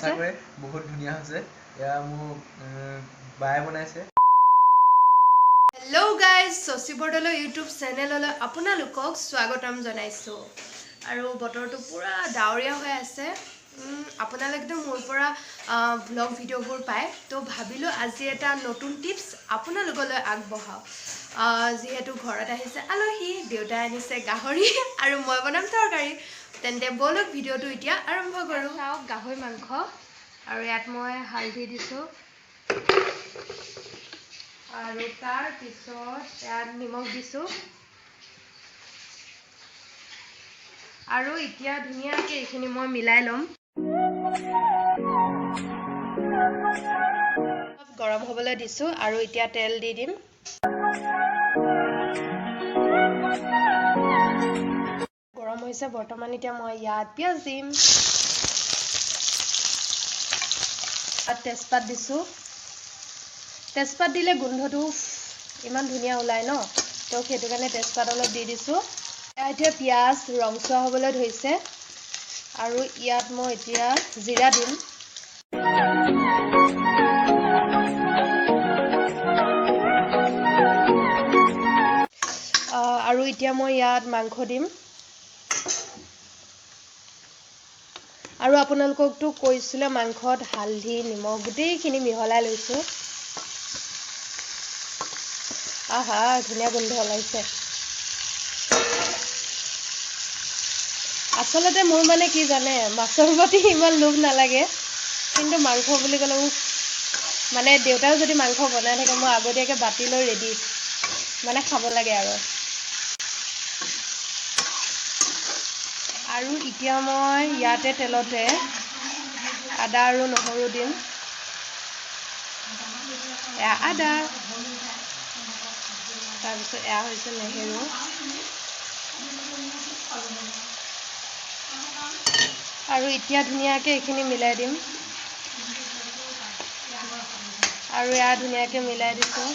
বহুত ধুনীয়া হৈছে এয়া মোৰ বায়ে বনাইছে hello' guys Shashi Bordoloi YouTube চেনেললৈ আপোনালোকক স্বাগতম জনাইছোঁ আৰু বতৰটো পুৰা ডাৱৰীয়া হৈ আছে আপোনালোকেতো মোৰ পৰা ব্লগ ভিডিঅ'বোৰ পায় তো ভাবিলোঁ আজি এটা নতুন টিপছ আপোনালোকলৈ আগবঢ়াওঁ যিহেতু ঘৰত আহিছে আলহী দেউতাই আনিছে গাহৰি আৰু মই বনাম তৰকাৰী তেন্তে বলক ভিডিঅ'টো এতিয়া আৰম্ভ কৰোঁ চাওক গাহৰি মাংস আৰু ইয়াত মই হালধি দিছোঁ আৰু তাৰ পিছত ইয়াত নিমখ দিছোঁ আৰু এতিয়া ধুনীয়াকৈ এইখিনি মই মিলাই ল'ম গৰম হ'বলৈ দিছোঁ আৰু এতিয়া তেল দি দিম গৰম হৈছে বৰ্তমান এতিয়া মই ইয়াত পিঁয়াজ দিম তেজপাত দিছোঁ তেজপাত দিলে গোন্ধটো ইমান ধুনীয়া ওলায় ন তো সেইটো কাৰণে তেজপাত অলপ দি দিছোঁ এতিয়া পিঁয়াজ ৰংচোৱা হ'বলৈ ধৰিছে আৰু ইয়াত মই এতিয়া জিৰা দিম আৰু এতিয়া মই ইয়াত মাংস দিম আৰু আপোনালোককতো কৈছিলে মাংসত হালধি নিমখ গোটেইখিনি মিহলাই লৈছোঁ আহা ধুনীয়া গোন্ধ ওলাইছে আচলতে মোৰ মানে কি জানে মাছৰ প্ৰতি ইমান লোভ নালাগে কিন্তু মাংস বুলি ক'লে মানে দেউতাও যদি মাংস বনাই থাকে মই আগতীয়াকৈ বাতি লৈ ৰেডি মানে খাব লাগে আৰু এতিয়া মই ইয়াতে তেলতে আদা আৰু নহৰু দিম এয়া আদা তাৰপিছত এয়া হৈছে নহৰু আৰু এতিয়া ধুনীয়াকৈ এইখিনি মিলাই দিম আৰু এয়া ধুনীয়াকৈ মিলাই দিছোঁ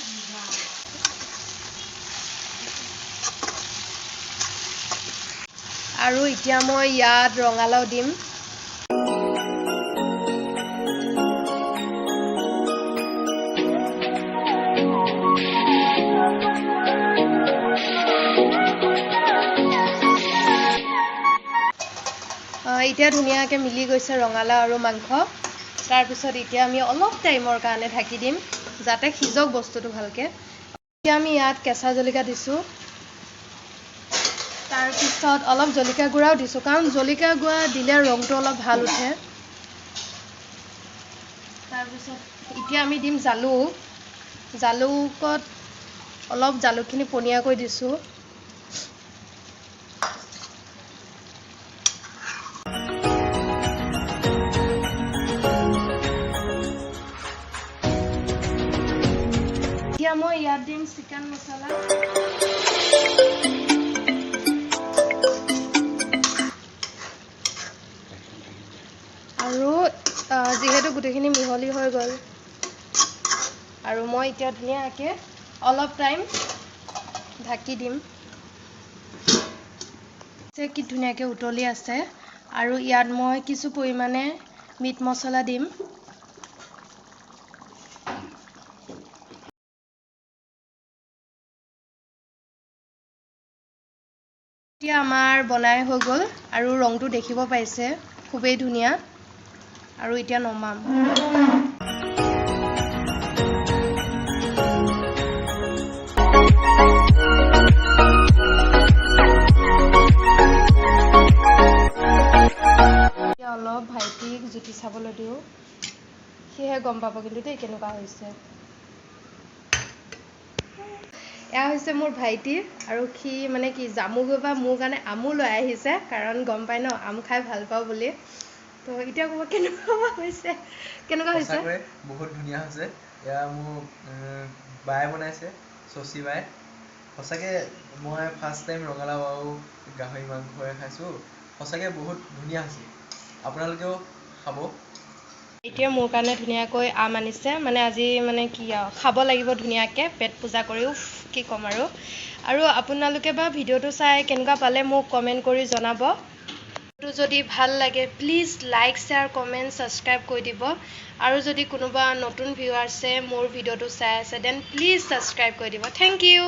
আৰু এতিয়া মই ইয়াত ৰঙালাও দিম এতিয়া ধুনীয়াকৈ মিলি গৈছে ৰঙালাও আৰু মাংস তাৰপিছত এতিয়া আমি অলপ টাইমৰ কাৰণে ঢাকি দিম যাতে সিজক বস্তুটো ভালকৈ এতিয়া আমি ইয়াত কেঁচা জলকীয়া দিছোঁ তাৰপিছত অলপ জলকীয়া গুড়াও দিছোঁ কাৰণ জলকীয়া গুড়া দিলে ৰংটো অলপ ভাল উঠে তাৰপিছত এতিয়া আমি দিম জালুকত অলপ জালুকখিনি পনীয়াকৈ দিছোঁ এতিয়া মই ইয়াত দিম চিকেন মছলা আৰু যিহেতু গোটেইখিনি মিহলি হৈ গ'ল আৰু মই এতিয়া ধুনীয়াকৈ অলপ টাইম ঢাকি দিম কি ধুনীয়াকৈ উতলি আছে আৰু ইয়াত মই কিছু পৰিমাণে মিট মছলা দিম এতিয়া আমাৰ বনাই হৈ গ'ল আৰু ৰংটো দেখিব পাইছে খুবেই ধুনীয়া আৰু এতিয়া নমাম এতিয়া অলপ ভাইটিক জুতি চাবলৈ দিওঁ সেয়েহে গম পাব কিন্তু দেই কেনেকুৱা হৈছে এয়া হৈছে মোৰ ভাইটি আৰু সি মানে কি জামুগৈ বা মোৰ কাৰণে আমো লৈ আহিছে কাৰণ গম পাই ন আম খাই ভাল পাওঁ বুলি তো এতিয়া ক'ব কেনেকুৱা হৈছে বহুত ধুনীয়া হৈছে এয়া মোৰ বায়ে বনাইছে শশী বায়ে সঁচাকৈ মই ফাৰ্ষ্ট টাইম ৰঙালাও আৰু গাহৰি মাংসৰে খাইছোঁ সঁচাকৈ বহুত ধুনীয়া হৈছে আপোনালোকেও খাব এতিয়া মোৰ কাৰণে ধুনীয়াকৈ আম আনিছে মানে আজি মানে কি আৰু খাব লাগিব ধুনীয়াকৈ পেট পূজা কৰিও কি ক'ম আৰু আপোনালোকে বা ভিডিঅ'টো চাই কেনেকুৱা পালে মোক কমেণ্ট কৰি জনাব তো যদি ভাল লাগে please like share comment subscribe কৰি দিব আৰু যদি কোনোবা নতুন ভিউৱাৰ্ছে মোৰ ভিডিঅ'টো চাই আছে দেন প্লিজ ছাবস্ক্ৰাইব কৰি দিব থেংক ইউ